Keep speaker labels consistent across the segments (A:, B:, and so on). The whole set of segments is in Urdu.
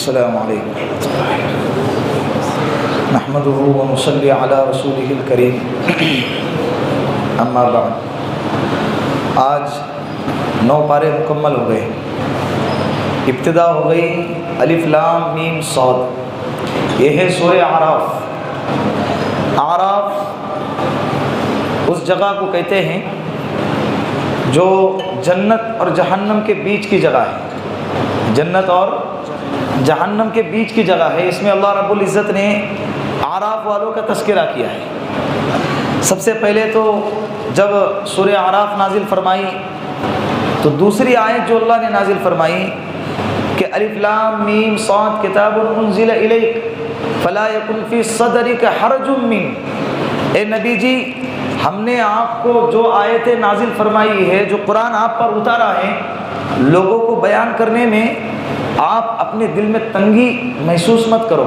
A: السلام علیکم نحمده ونصلی علی رسولہ الکریم اما بعد۔ آج 9 پارے مکمل ہو گئے، ابتدا ہو گئی الف لام میم صاد، یہ ہے سورہ اعراف۔ اعراف اس جگہ کو کہتے ہیں جو جنت اور جہنم کے بیچ کی جگہ ہے، جنت اور جہنم کے بیچ کی جگہ ہے۔ اس میں اللہ رب العزت نے اعراف والوں کا تذکرہ کیا ہے۔ سب سے پہلے تو جب سورہ اعراف نازل فرمائی تو دوسری آیت جو اللہ نے نازل فرمائی کہ الف لام میم صاد کتاب انزل الیک فلا یکن فی صدرک حرج من، اے نبی جی ہم نے آپ کو جو آیتیں نازل فرمائی ہے، جو قرآن آپ پر اتارا ہے، لوگوں کو بیان کرنے میں آپ اپنے دل میں تنگی محسوس مت کرو،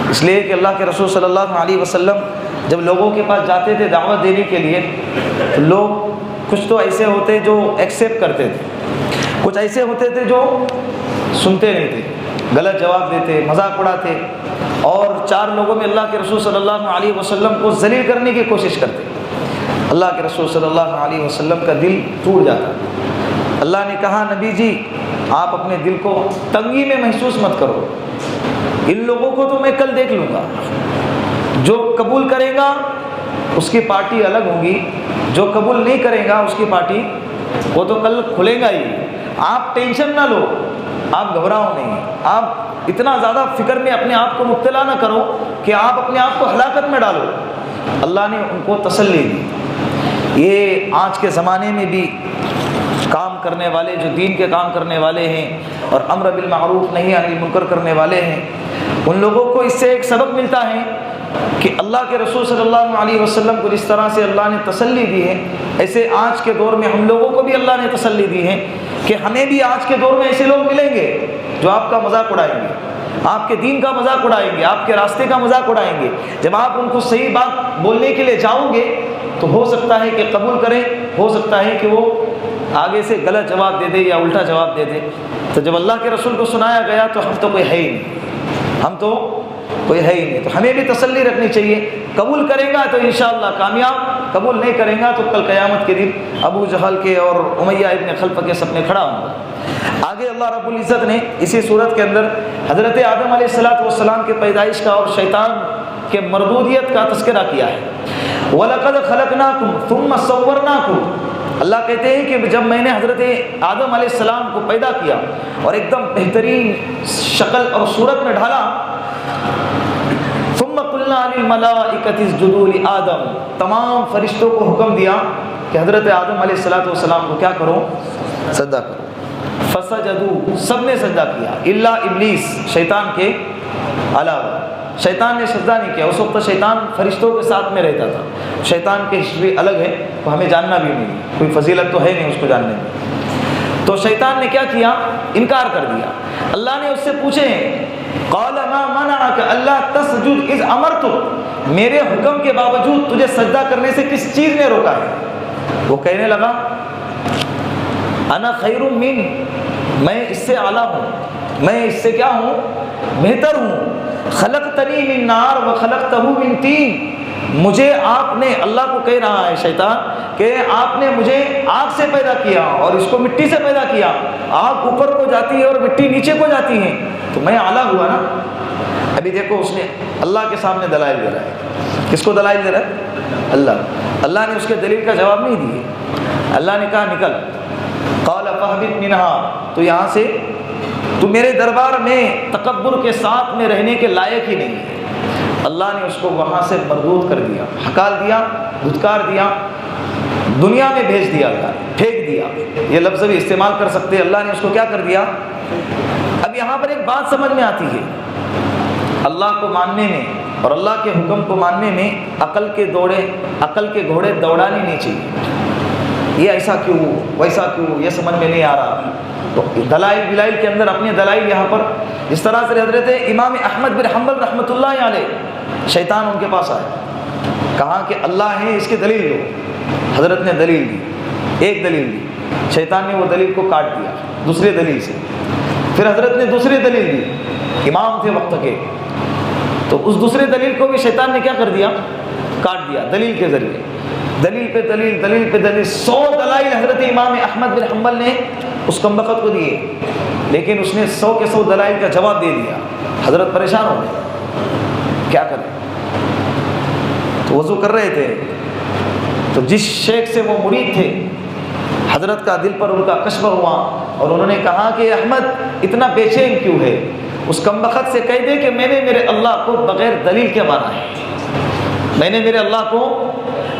A: اس لیے کہ اللہ کے رسول صلی اللہ علیہ وسلم جب لوگوں کے پاس جاتے تھے دعوت دینے کے لیے تو لوگ کچھ تو ایسے ہوتے جو ایکسیپٹ کرتے تھے، کچھ ایسے ہوتے تھے جو سنتے نہیں تھے، غلط جواب دیتے، مذاق اڑاتے، اور 4 لوگوں میں اللہ کے رسول صلی اللہ علیہ وسلم کو ذلیل کرنے کی کوشش کرتے۔ اللہ کے رسول صلی اللہ علیہ وسلم کا دل ٹوٹ جاتا۔ اللہ نے کہا نبی جی آپ اپنے دل کو تنگی میں محسوس مت کرو، ان لوگوں کو تو میں کل دیکھ لوں گا، جو قبول کرے گا اس کی پارٹی الگ ہوگی، جو قبول نہیں کرے گا اس کی پارٹی وہ تو کل کھلے گا ہی۔ آپ ٹینشن نہ لو، آپ گھبراؤ نہیں، آپ اتنا زیادہ فکر میں اپنے آپ کو مبتلا نہ کرو کہ آپ اپنے آپ کو ہلاکت میں ڈالو۔ اللہ نے ان کو تسلی دی۔ یہ آج کے زمانے میں بھی کام کرنے والے، جو دین کے کام کرنے والے ہیں اور امر بالمعروف نہی عن المنکر کرنے والے ہیں، ان لوگوں کو اس سے ایک سبق ملتا ہے کہ اللہ کے رسول صلی اللہ علیہ وسلم کو جس طرح سے اللہ نے تسلی دی ہے، ایسے آج کے دور میں ہم لوگوں کو بھی اللہ نے تسلی دی ہے کہ ہمیں بھی آج کے دور میں ایسے لوگ ملیں گے جو آپ کا مذاق اڑائیں گے، آپ کے دین کا مذاق اڑائیں گے، آپ کے راستے کا مذاق اڑائیں گے۔ جب آپ ان کو صحیح بات بولنے کے لیے جاؤ گے تو ہو سکتا ہے کہ قبول کریں، ہو سکتا ہے کہ وہ آگے سے غلط جواب دے دے یا الٹا جواب دے دے۔ تو جب اللہ کے رسول کو سنایا گیا تو ہم تو کوئی ہے ہی نہیں، ہم تو کوئی ہے ہی نہیں، تو ہمیں بھی تسلی رکھنی چاہیے۔ قبول کرے گا تو انشاءاللہ کامیاب، قبول نہیں کرے گا تو کل قیامت کے دن ابو جہل کے اور امیہ ابن خلف کے سامنے کھڑا ہوں گا۔ آگے اللہ رب العزت نے اسی صورت کے اندر حضرت آدم علیہ السلام کے پیدائش کا اور شیطان کے مردودیت کا تذکرہ کیا ہے۔ وَلَقَدْ خَلَقْنَاكُمْ ثُمَّ صَوَّرْنَاكُمْ، اللہ کہتے ہیں کہ جب میں نے حضرت آدم علیہ السلام کو پیدا کیا اور ایک دم بہترین شکل اور صورت میں ڈھالا، ثُمَّ قُلْنَا لِلْمَلَائِكَةِ اسْجُدُوا لِآدَمَ، تمام فرشتوں کو حکم دیا کہ حضرت آدم علیہ السلام کو کیا کرو؟ سجدہ کرو۔ فسجدوا، سب نے سجدہ کیا الا ابلیس، شیطان کے علاوہ۔ شیطان نے سجدہ نہیں کیا، اس وقت شیطان فرشتوں کے ساتھ میں رہتا تھا، شیطان کی ہسٹری الگ ہے، تو ہمیں جاننا بھی نہیں، کوئی فضیلت تو ہے نہیں اس کو جاننے میں۔ تو شیطان نے کیا کیا؟ انکار کر دیا۔ اللہ نے اس سے پوچھے قال ما منعك الا تسجد اذ امرتك، میرے حکم کے باوجود تجھے سجدہ کرنے سے کس چیز نے روکا ہے؟ وہ کہنے لگا انا خیر من، میں اس سے اعلیٰ ہوں، میں اس سے کیا ہوں؟ بہتر ہوں۔ خلقتنی من نار وخلقتہ من طین، مجھے آپ نے، اللہ کو کہہ رہا ہے شیطان کہ آپ نے مجھے آگ سے پیدا کیا اور اس کو مٹی سے پیدا کیا، آگ اوپر کو جاتی ہے اور مٹی نیچے کو جاتی ہے، تو میں اعلیٰ ہوا نا۔ ابھی دیکھو اس نے اللہ کے سامنے دلائل دے رہا ہے، کس کو دلائل دے رہا ہے؟ اللہ نے اس کے دلیل کا جواب نہیں دیے۔ اللہ نے کہا نکل، قال فاہبط منہا، تو یہاں سے تو میرے دربار میں تکبر کے ساتھ میں رہنے کے لائق ہی نہیں ہے۔ اللہ نے اس کو وہاں سے مردود کر دیا، ہکال دیا، دھتکار دیا، دنیا میں بھیج دیا، اللہ نے پھینک دیا، یہ لفظ بھی استعمال کر سکتے۔ اللہ نے اس کو کیا کر دیا؟ اب یہاں پر ایک بات سمجھ میں آتی ہے، اللہ کو ماننے میں اور اللہ کے حکم کو ماننے میں عقل کے گھوڑے دوڑانے نہیں چاہیے۔ یہ ایسا کیوں، ویسا کیوں، یہ سمجھ میں نہیں آ رہا۔ تو دلائل کے اندر اپنے دلائل یہاں پر جس طرح سے حضرت امام احمد بن حنبل رحمۃ اللہ علیہ، شیطان ان کے پاس آیا، کہا کہ اللہ ہے، اس کی دلیل دو۔ حضرت نے دلیل دی، ایک دلیل دی، شیطان نے وہ دلیل کو کاٹ دیا دوسرے دلیل سے۔ پھر حضرت نے دوسری دلیل دی، امام تھے وقت کے، تو اس دوسری دلیل کو بھی شیطان نے کیا کر دیا؟ کاٹ دیا دلیل کے ذریعے، دلیل پہ دلیل، دلیل پہ دلیل، 100 دلائل حضرت امام احمد بن حنبل نے اس کمبخت کو دیے، لیکن اس نے 100 کے 100 دلائل کا جواب دے دیا۔ حضرت پریشان ہو گئے، کیا کریں؟ تو وضو کر رہے تھے، تو جس شیخ سے وہ مرید تھے، حضرت کا دل پر ان کا کشف ہوا اور انہوں نے کہا کہ احمد اتنا بے چین کیوں ہے؟ اس کمبخت سے کہہ دے کہ میں نے میرے اللہ کو بغیر دلیل کے مانا ہے، میں نے میرے اللہ کو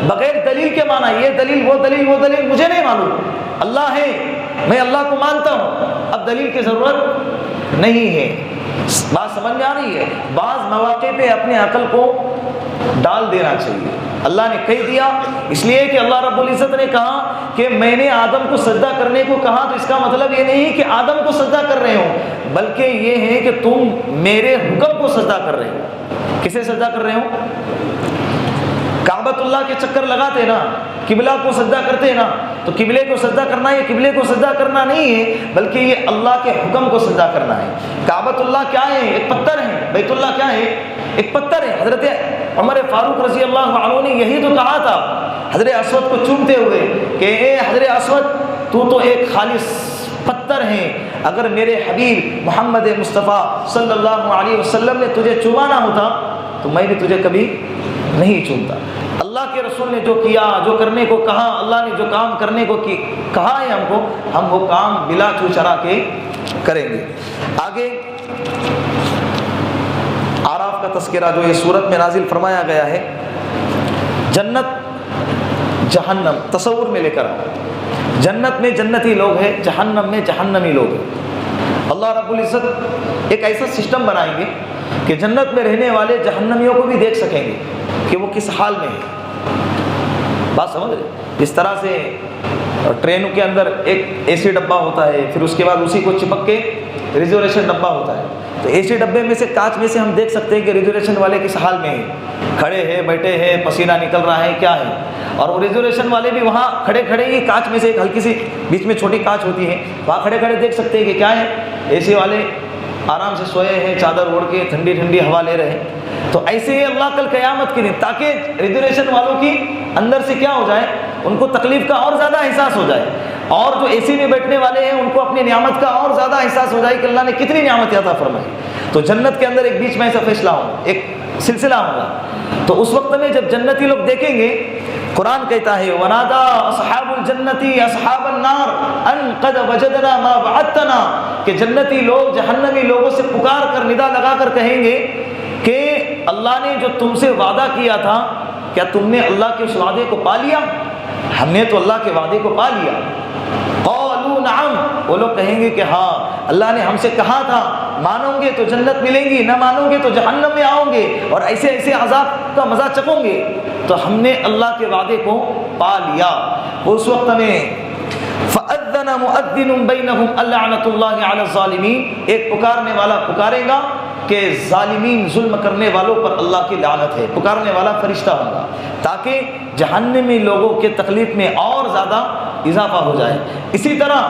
A: بغیر دلیل کے مانا، یہ دلیل وہ دلیل وہ دلیل مجھے نہیں معلوم، اللہ ہے، میں اللہ کو مانتا ہوں، اب دلیل کی ضرورت نہیں ہے۔ بات سمجھ میں آ رہی ہے؟ بعض مواقع پہ اپنے عقل کو ڈال دینا چاہیے۔ اللہ نے کہہ دیا اس لیے کہ اللہ رب العزت نے کہا کہ میں نے آدم کو سجدہ کرنے کو کہا، تو اس کا مطلب یہ نہیں کہ آدم کو سجدہ کر رہے ہو، بلکہ یہ ہے کہ تم میرے حکم کو سجدہ کر رہے ہو۔ کسے سجدہ کر رہے ہو؟ کعبۃ اللہ کے چکر لگاتے نا، قبلہ کو سجدہ کرتے نا، تو قبلے کو سجدہ کرنا یہ قبلے کو سجدہ کرنا نہیں ہے، بلکہ یہ اللہ کے حکم کو سجدہ کرنا ہے۔ کعبۃ اللہ کیا ہے؟ ایک پتھر ہے۔ بیت اللہ کیا ہے؟ ایک پتھر ہے۔ حضرت عمر فاروق رضی اللہ عنہ نے یہی تو کہا تھا حضرت اسود کو چومتے ہوئے کہ اے حضرت اسود، تو ایک خالص پتھر ہے، اگر میرے حبیب محمد مصطفیٰ صلی اللہ علیہ وسلم نے تجھے چومانا ہوتا تو میں بھی تجھے کبھی نہیں چومتا۔ اللہ کے رسول نے جو کیا، جو کرنے کو کہا، اللہ نے جو کام کرنے کو کہا ہے ہم کو، ہم وہ کام بلا چو چرا کے کریں گے۔ آگے اعراف کا تذکرہ جو یہ صورت میں نازل فرمایا گیا ہے، جنت جہنم تصور میں لے کر آؤ۔ جنت میں جنتی لوگ ہیں، جہنم میں جہنمی لوگ ہیں۔ اللہ رب العزت ایک ایسا سسٹم بنائیں گے کہ جنت میں رہنے والے جہنمیوں کو بھی دیکھ سکیں گے کہ وہ کس حال میں ہے۔ بات سمجھ رہے؟ جس طرح سے ٹرینوں کے اندر ایک اے سی ڈبہ ہوتا ہے، پھر اس کے بعد اسی کو چپک کے ریزرویشن ڈبہ ہوتا ہے، تو اے سی ڈبے میں سے کانچ میں سے ہم دیکھ سکتے ہیں کہ ریزرویشن والے کس حال میں ہیں، کھڑے ہیں، بیٹھے ہیں، پسینہ نکل رہا ہے، کیا ہے۔ اور وہ ریزرویشن والے بھی وہاں کھڑے کھڑے ہی کانچ میں سے ایک ہلکی سی بیچ میں چھوٹی کانچ ہوتی ہے، وہاں کھڑے کھڑے دیکھ سکتے ہیں کہ کیا ہے۔ اے سی والے آرام سے سوئے ہیں، چادر اوڑھ کے ٹھنڈی ٹھنڈی ہوا لے رہے ہیں۔ تو ایسے ہی اللہ کل قیامت کے دن تاکہ ریزرویشن والوں کی اندر سے کیا ہو جائے، ان کو تکلیف کا اور زیادہ احساس ہو جائے، اور جو اے سی میں بیٹھنے والے ہیں ان کو اپنی نعمت کا اور زیادہ احساس ہو جائے کہ اللہ نے کتنی نعمت عطا فرمائی۔ تو جنت کے اندر ایک بیچ میں ایسا فیصلہ ہو، ایک سلسلہ ہوگا، تو اس وقت میں جب جنتی لوگ دیکھیں گے، قرآن کہتا ہے وَنَادَا أَصْحَابُ الْجَنَّةِ أَصْحَابَ النَّارِ أَنْ قَدْ وَجَدْنَا مَا وَعَدتَّنَا، کہ جنتی لوگ جہنمی لوگوں سے پکار کر ندا لگا کر کہیں گے کہ اللہ نے جو تم سے وعدہ کیا تھا، کیا تم نے اللہ کے اس وعدے کو پا لیا؟ ہم نے تو اللہ کے وعدے کو پا لیا۔ قالوا نعم، وہ لوگ کہیں گے کہ ہاں، اللہ نے ہم سے کہا تھا مانو گے تو جنت ملیں گی، نہ مانو گے تو جہنم میں آؤ گے اور ایسے ایسے عذاب کا مزہ چکھو گے، تو ہم نے اللہ کے وعدے کو پا لیا۔ اس وقت میں فَأَذَّنَ مُؤَذِّنٌ بَيْنَهُمْ اللَّعْنَةُ اللَّهِ عَلَى الظَّالِمِينَ، ایک پکارنے والا پکارے گا کہ ظالمین ظلم کرنے والوں پر اللہ کی لعنت ہے، پکارنے والا فرشتہ ہوگا تاکہ جہنمی لوگوں کے تکلیف میں اور زیادہ اضافہ ہو جائے۔ اسی طرح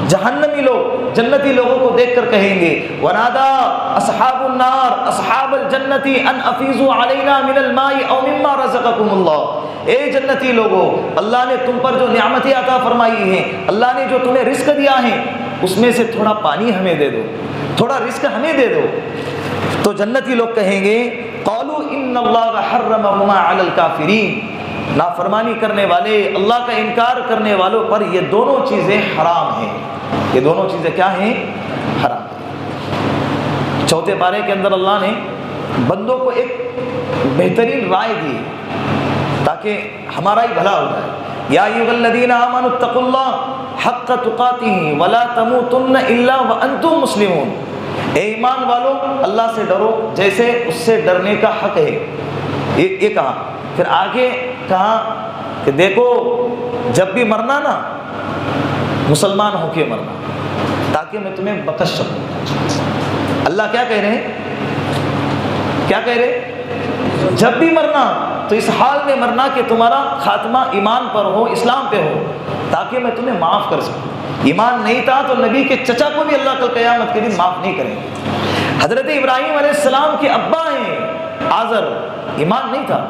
A: جہنمی لوگ جنتی لوگوں کو دیکھ کر کہیں گے وَنَادَا أَصْحَابُ النَّارِ أَصْحَابَ الْجَنَّةِ أَنْ أَفِيضُوا عَلَيْنَا مِنَ الْمَاءِ أَوْ مِمَّا رَزَقَكُمُ اللَّهُ، اے جنتی لوگوں، اللہ نے تم پر جو نعمتیں عطا فرمائی ہیں، اللہ نے جو تمہیں رزق دیا ہے، اس میں سے تھوڑا پانی ہمیں دے دو، تھوڑا رزق ہمیں دے دو۔ تو جنتی لوگ کہیں گے قالوا ان اللہ حرمهما علی الکافرین، نافرمانی کرنے والے، اللہ کا انکار کرنے والوں پر یہ دونوں چیزیں حرام ہیں، یہ دونوں چیزیں کیا ہیں؟ حرام ہیں۔ چوتھے پارے کے اندر اللہ نے بندوں کو ایک بہترین رائے دی تاکہ ہمارا ہی بھلا ہو جائے۔ یا ایھا الذین آمنوا اتقوا اللہ حق تقاتہ ولا تموتن الا وانتم مسلمون، اے ایمان والو اللہ سے ڈرو جیسے اس سے ڈرنے کا حق ہے۔ یہ کہا، پھر آگے کہا کہ دیکھو جب بھی مرنا نا مسلمان ہو کے مرنا تاکہ میں تمہیں بخش سکوں۔ اللہ کیا کہہ رہے ہیں؟ کیا کہہ رہے؟ جب بھی مرنا تو اس حال میں مرنا کہ تمہارا خاتمہ ایمان پر ہو، اسلام پہ ہو، تاکہ میں تمہیں معاف کر سکوں۔ ایمان نہیں تھا تو نبی کے چچا کو بھی اللہ کل قیامت کے دن معاف نہیں کریں گے۔ حضرت ابراہیم علیہ السلام کے ابا ہیں آزر، ایمان نہیں تھا۔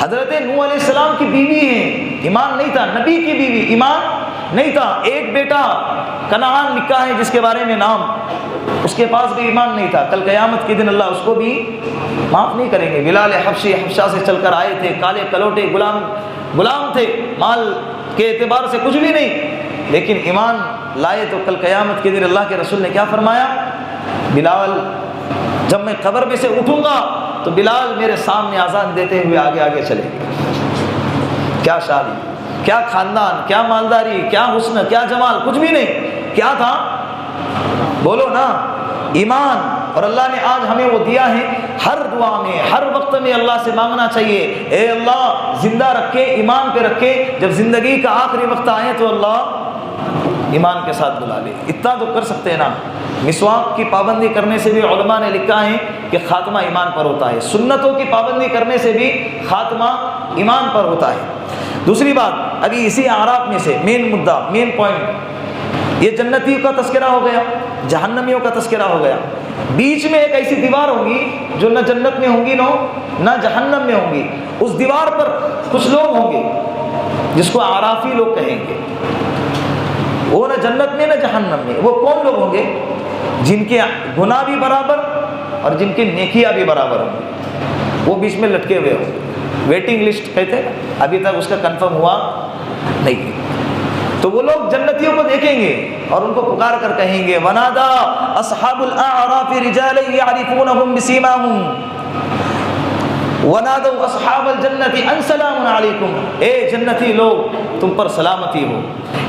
A: حضرت نوح علیہ السلام کی بیوی ہیں، ایمان نہیں تھا۔ نبی کی بیوی، ایمان نہیں تھا۔ ایک بیٹا کنعان لکھا ہے جس کے بارے میں نام، اس کے پاس بھی ایمان نہیں تھا، کل قیامت کے دن اللہ اس کو بھی معاف نہیں کریں گے۔ بلال حبشی حبشہ سے چل کر آئے تھے، کالے کلوٹے غلام تھے، مال کے اعتبار سے کچھ بھی نہیں، لیکن ایمان لائے تو کل قیامت کے دن اللہ کے رسول نے کیا فرمایا؟ بلال جب میں قبر میں سے اٹھوں گا تو بلال میرے سامنے اذان دیتے ہوئے آگے آگے چلے گے۔ کیا شادی، کیا خاندان، کیا مالداری، کیا حسن، کیا جمال، کچھ بھی نہیں، کیا تھا؟ بولو نا، ایمان۔ اور اللہ نے آج ہمیں وہ دیا ہے، ہر دعا میں ہر وقت میں اللہ سے مانگنا چاہیے، اے اللہ زندہ رکھے، ایمان پہ رکھے، جب زندگی کا آخری وقت آئے تو اللہ ایمان کے ساتھ بلا لے۔ اتنا تو کر سکتے ہیں نا۔ مسواک کی پابندی کرنے سے بھی علماء نے لکھا ہے کہ خاتمہ ایمان پر ہوتا ہے، سنتوں کی پابندی کرنے سے بھی خاتمہ ایمان پر ہوتا ہے۔ دوسری بات، ابھی اسی اعراف میں سے مین مدعا، مین پوائنٹ، یہ جنتیوں کا تذکرہ ہو گیا، جہنمیوں کا تذکرہ ہو گیا۔ بیچ میں ایک ایسی دیوار ہوگی جو نہ جنت میں ہوں گی نہ جہنم میں ہوں گی۔ اس دیوار پر کچھ لوگ ہوں گے جس کو اعرافی لوگ کہیں گے، وہ نہ جنت میں نہ جہنم میں۔ وہ کون لوگ ہوں گے؟ جن کے گناہ بھی برابر اور جن کی نیکیاں بھی برابر ہوں گی، وہ بیچ میں لٹکے ہوئے ہوں گے۔ ویٹنگ لسٹ کہتے ہیں، ابھی تک اس کا کنفرم ہوا نہیں۔ تو وہ لوگ جنتیوں کو دیکھیں گے اور ان کو پکار کر کہیں گے، ونادا اصحاب الاعراف رجالا يعرفونهم بسيماهم ونادوا اصحاب الجنت ان سلام علیکم، اے جنتی لوگ تم پر سلامتی ہو۔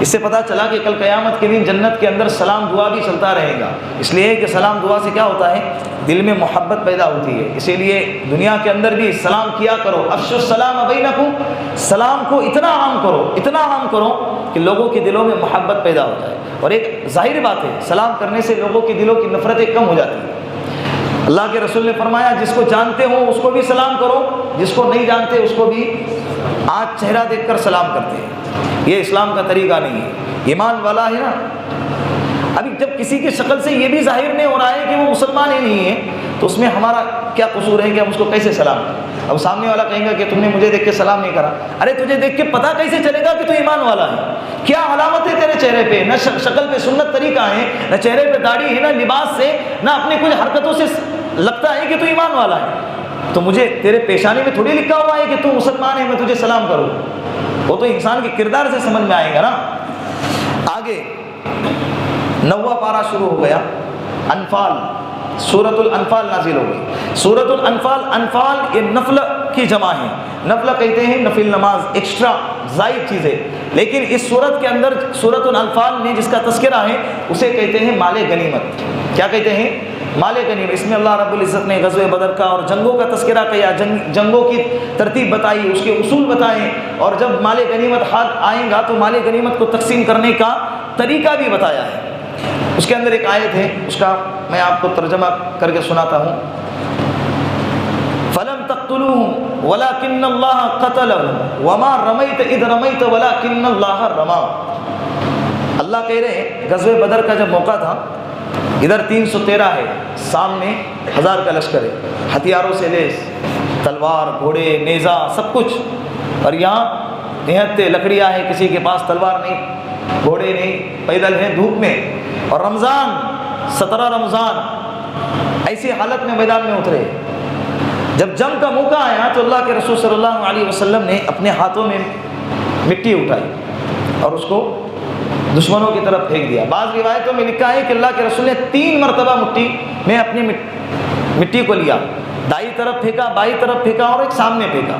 A: اس سے پتہ چلا کہ کل قیامت کے دن جنت کے اندر سلام دعا بھی چلتا رہے گا، اس لیے کہ سلام دعا سے کیا ہوتا ہے؟ دل میں محبت پیدا ہوتی ہے۔ اسی لیے دنیا کے اندر بھی سلام کیا کرو، افشوا السلام بینکم، سلام کو اتنا عام کرو کہ لوگوں کے دلوں میں محبت پیدا ہو جائے۔ اور ایک ظاہر بات ہے، سلام کرنے سے لوگوں کے دلوں کی نفرتیں کم ہو جاتی ہیں۔ اللہ کے رسول نے فرمایا، جس کو جانتے ہو اس کو بھی سلام کرو، جس کو نہیں جانتے اس کو بھی آج چہرہ دیکھ کر سلام کرتے ہیں۔ یہ اسلام کا طریقہ نہیں ہے۔ ایمان والا ہے نا، ابھی جب کسی کی شکل سے یہ بھی ظاہر نہیں ہو رہا ہے کہ وہ مسلمان ہی نہیں ہے تو اس میں ہمارا کیا قصور ہے کہ ہم اس کو کیسے سلام کریں؟ اب سامنے والا کہیں گا کہ تم نے مجھے دیکھ کے سلام نہیں کرا۔ ارے تجھے دیکھ کے پتہ کیسے چلے گا کہ تو ایمان والا ہے؟ کیا علامت ہے تیرے چہرے پہ؟ نہ شکل پہ سنت طریقہ ہے، نہ چہرے پہ داڑھی ہے، نہ لباس سے، نہ اپنے کچھ حرکتوں سے لگتا ہے کہ تو ایمان والا ہے۔ تو مجھے تیرے پیشانی میں تھوڑی لکھا ہوا ہے کہ تو مسلمان ہے میں تجھے سلام کروں، وہ تو انسان کے کردار سے سمجھ میں آئے گا نا۔ آگے 9واں پارہ شروع ہو گیا، انفال، سورۃ الانفال نازل ہو گئی۔ سورۃ الانفال، انفال یہ نفل کی جمع ہے، نفل کہتے ہیں نفل نماز، ایکسٹرا زائد چیزیں، لیکن اس سورت کے اندر سورۃ الانفال میں جس کا تذکرہ ہے اسے کہتے ہیں مال غنیمت۔ کیا کہتے ہیں؟ مال غنیمت۔ اس میں اللہ رب العزت نے غزوہ بدر کا اور جنگوں کا تذکرہ کیا، جنگوں کی ترتیب بتائی، اس کے اصول بتائے، اور جب مال غنیمت ہاتھ آئیں گا تو مال غنیمت کو تقسیم کرنے کا طریقہ بھی بتایا ہے۔ اس کے اندر ایک آیت ہے، اس کا میں آپ کو ترجمہ کر کے سناتا ہوں۔ فَلَمْ تَقْتُلُوهُمْ وَلَكِنَّ اللَّهَ قَتَلَهُمْ وَمَا رَمَيْتَ إِذْ رَمَيْتَ وَلَكِنَّ اللَّهَ رَمَى۔ اللہ کہہ رہے ہیں غزوہ بدر کا جب موقع تھا، ادھر 313 ہے، سامنے 1000 کا لشکر ہے، ہتھیاروں سے لیس، تلوار، گھوڑے، نیزہ، سب کچھ، اور یہاں نہایت لکڑیاں ہیں، کسی کے پاس تلوار نہیں، گھوڑے نہیں، پیدل ہیں دھوپ میں، اور رمضان 17 رمضان ایسی حالت میں میدان میں اترے۔ جب جنگ کا موقع آیا تو اللہ کے رسول صلی اللہ علیہ وسلم نے اپنے ہاتھوں میں مٹی اٹھائی اور اس کو دشمنوں کی طرف پھینک دیا۔ بعض روایتوں میں لکھا ہے کہ اللہ کے رسول نے 3 مرتبہ مٹی میں اپنی مٹی کو لیا، دائیں طرف پھینکا، بائیں طرف پھینکا اور ایک سامنے پھینکا۔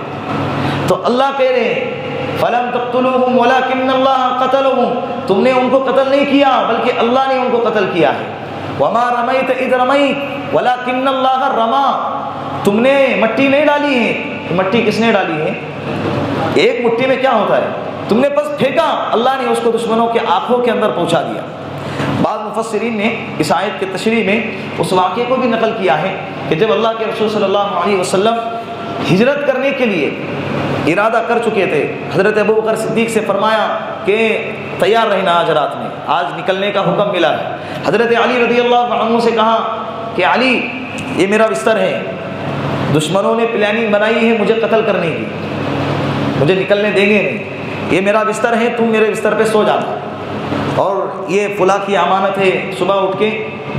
A: تو اللہ کہہ رہے ہیں فَلَمْ تَقْتُلُوهُمْ وَلَكِنَّ اللَّهَ قَتَلَهُمْ، تم نے ان کو قتل نہیں کیا بلکہ اللہ نے ان کو قتل کیا ہے۔ وَمَا رَمَيْتَ إِذْ رَمَيْتَ وَلَكِنَّ اللَّهَ رَمَى، تم نے مٹی نہیں ڈالی ہے، مٹی کس نے ڈالی ہے؟ ایک مٹی میں کیا ہوتا ہے؟ تم نے بس پھینکا، اللہ نے اس کو دشمنوں کے آنکھوں کے اندر پہنچا دیا۔ بعض مفسرین نے اس آیت کے تشریح میں اس واقعے کو بھی نقل کیا ہے کہ جب اللہ کے رسول صلی اللہ علیہ وسلم ہجرت کرنے کے لیے ارادہ کر چکے تھے. حضرت ابوبکر صدیق سے فرمایا کہ تیار رہنا آج رات میں, آج نکلنے کا حکم ملا ہے. حضرت علی رضی اللہ عنہ سے کہا کہ علی یہ میرا بستر ہے, دشمنوں نے پلاننگ بنائی ہے مجھے قتل کرنے کی, مجھے نکلنے دیں گے نہیں, یہ میرا بستر ہے, تم میرے بستر پہ سو جانا, اور یہ فلاں کی امانت ہے صبح اٹھ کے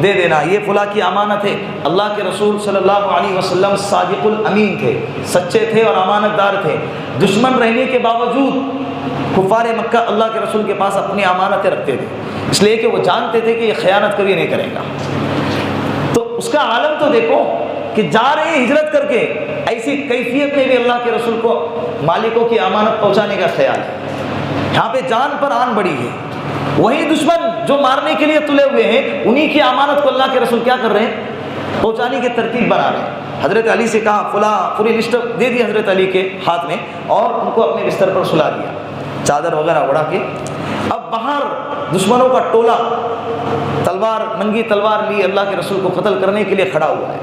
A: دے دینا, یہ فلاں کی امانت ہے. اللہ کے رسول صلی اللہ علیہ وسلم صادق الامین تھے, سچے تھے اور امانت دار تھے. دشمن رہنے کے باوجود کفار مکہ اللہ کے رسول کے پاس اپنی امانتیں رکھتے تھے, اس لیے کہ وہ جانتے تھے کہ یہ خیانت کبھی نہیں کرے گا. تو اس کا عالم تو دیکھو کہ جا رہے ہیں ہجرت کر کے, ایسی کیفیت میں بھی اللہ کے رسول کو مالکوں کی امانت پہنچانے کا خیال ہے. یہاں پہ جان پر آن بڑی ہے. وہی دشمن جو مارنے کے لیے تلے ہوئے ہیں, انہی کی امانت کو اللہ کے رسول کیا کر رہے ہیں, پہنچانے کی ترتیب بنا رہے ہیں. حضرت علی سے کہا فلاں, پوری لسٹ دے دی حضرت علی کے ہاتھ میں, اور ان کو اپنے بستر پر سلا دیا, چادر وغیرہ اڑا کے. اب باہر دشمنوں کا ٹولہ تلوار, ننگی تلوار لی اللہ کے رسول کو قتل کرنے کے لیے کھڑا ہوا ہے.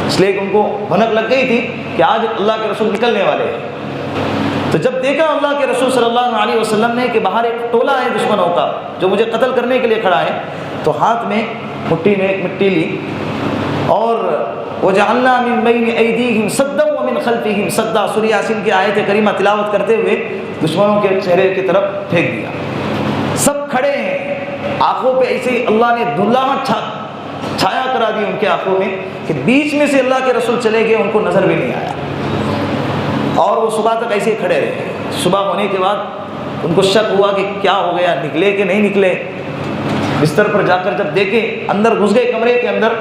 A: اس لیے کہ ان کو بھنک لگ گئی تھی کہ آج اللہ کے رسول نکلنے والے ہیں. تو جب دیکھا اللہ کے رسول صلی اللہ علیہ وسلم نے کہ باہر ایک ٹولہ ہے دشمنوں کا جو مجھے قتل کرنے کے لیے کھڑا ہے, تو ہاتھ میں مٹھی میں ایک مٹی لی اور وَجَعَلْنَا مِن بَيْنِ أَيْدِيهِمْ سَدًّا وَمِنْ خَلْفِهِمْ سَدًّا, سورہ یاسین کی آیت کریمہ تلاوت کرتے ہوئے دشمنوں کے چہرے کی طرف پھینک دیا. سب کھڑے ہیں, آنکھوں پہ ایسے ہی اللہ نے دھندلاہٹ چھایا کرا دی ان کے آنکھوں میں کہ بیچ میں سے اللہ کے رسول چلے گئے, ان کو نظر بھی نہیں آیا. اور وہ صبح تک ایسے ہی کھڑے رہے. صبح ہونے کے بعد ان کو شک ہوا کہ کیا ہو گیا, نکلے کہ نہیں نکلے. بستر پر جا کر جب دیکھے, اندر گھس گئے کمرے کے اندر,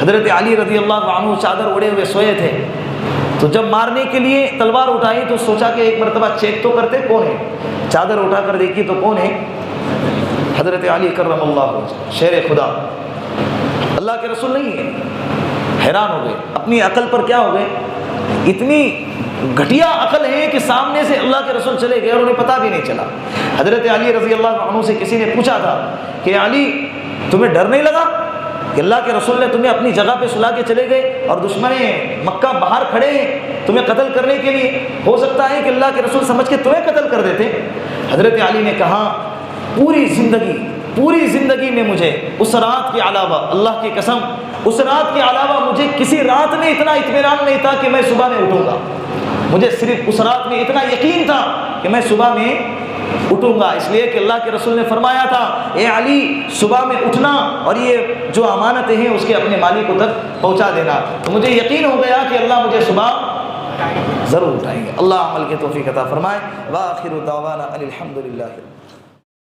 A: حضرت علی رضی اللہ عنہ چادر اڑے ہوئے سوئے تھے. تو جب مارنے کے لیے تلوار اٹھائی تو سوچا کہ ایک مرتبہ چیک تو کرتے کون ہے. چادر اٹھا کر دیکھی تو کون ہے, حضرت علی کرم اللہ وجہ, شیر خدا, اللہ کے رسول نہیں ہے. حیران ہو گئے, اپنی عقل پر کیا ہو گئے, اتنی گھٹیا عقل ہے کہ سامنے سے اللہ کے رسول چلے گئے اور انہیں پتہ بھی نہیں چلا. حضرت علی رضی اللہ عنہ سے کسی نے پوچھا تھا کہ علی تمہیں ڈر نہیں لگا کہ اللہ کے رسول نے تمہیں اپنی جگہ پہ سلا کے چلے گئے اور دشمن مکہ باہر کھڑے ہیں تمہیں قتل کرنے کے لیے, ہو سکتا ہے کہ اللہ کے رسول سمجھ کے تمہیں قتل کر دیتے. حضرت علی نے کہا پوری زندگی میں مجھے اس رات کے علاوہ, اللہ کی قسم, اس رات کے علاوہ مجھے کسی رات میں اتنا اطمینان نہیں تھا کہ میں صبح میں اٹھوں گا. مجھے صرف اس رات میں اتنا یقین تھا کہ میں صبح میں اٹھوں گا. اس لیے کہ اللہ کے رسول نے فرمایا تھا اے علی صبح میں اٹھنا اور یہ جو امانتیں ہیں اس کے اپنے مالک تک پہنچا دینا. تو مجھے یقین ہو گیا کہ اللہ مجھے صبح ضرور اٹھائیں گے. اللہ عمل کے توفیق عطا فرمائے. وآخر دعوانا ان الحمد للہ.